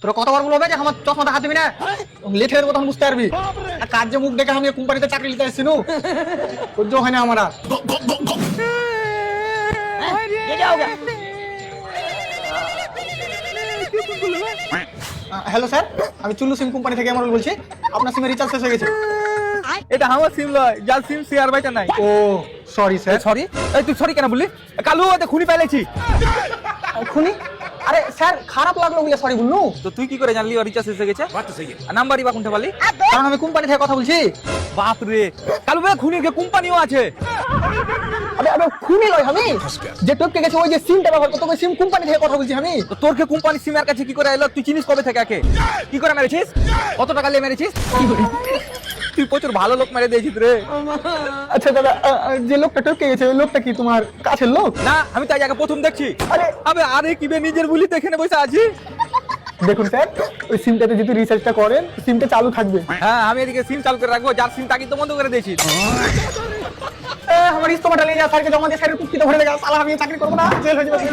তোরা কতবার বলবে যে আমার চশমাটা হাতে দিবি না লেটের কথা বুঝতে পারবি আর কাজ যে মুখ দেখে আমি কোম্পানিতে চাকরি নিতে এসেছি নু সহ্য হয় না আমার আর। হ্যালো স্যার, আমি চুল্লু সিম কোম্পানি থেকে এমরুল বলছি। আপনার সিমের রিচার্জ শেষ হয়ে গেছে। এটা আমার সিম লয়, যার সিম শেয়ার বাইটা নাই। ও সরি স্যার। সরি? এই তুই সরি কেন বললি? কালু ওতে খুনি পাইলেছি। খুনি? আরে স্যার খারাপ লাগলো বলে সরি বললু। তো তুই কি করে জানলি ওর রিচার্জ শেষ হয়ে গেছে? আর নাম্বারই বা কোনটা পারলি? কারণ আমি কোম্পানি থেকে কথা বলছি। বাপ রে, কালু ভাই খুনির কোম্পানিও আছে। আবে আবে খুনি লয় আমি, যে টপকে গেছে ওই যে সিমটা ব্যবহার করতে ওই সিম কোম্পানি থেকে কথা বলছি আমি। তো তোর কে কোম্পানি সিমের কাছে কি করে এলো? তুই চিনিস কবে থেকে একে? কি করে মেরেছিস? কত টাকা দিয়ে মেরেছিস? তুই প্রচুর ভালো লোক মেরে দিয়েছিস রে। আচ্ছা দাদা, যে লোকটা টপকে গেছে ওই লোকটা কি তোমার কাছের লোক? না, আমি তাই আগে প্রথম দেখছি। আরে আরে কি বে নিজের বুলি তো এখানে বসে আছি। দেখুন স্যার, ওই সিমটাতে যদি রিচার্জটা করেন সিমটা চালু থাকবে। হ্যাঁ, আমি এদিকে সিম চালু করে রাখবো, যার সিম তাকে তো বন্ধ করে দিয়েছিস। আমার ইস্তমাটা নিয়ে যা স্যারকে জমা দিয়ে স্যারের কুক্তিতে ভরে দেখা সালা আমি চাকরি করবো না, জেল হয়ে যাবে।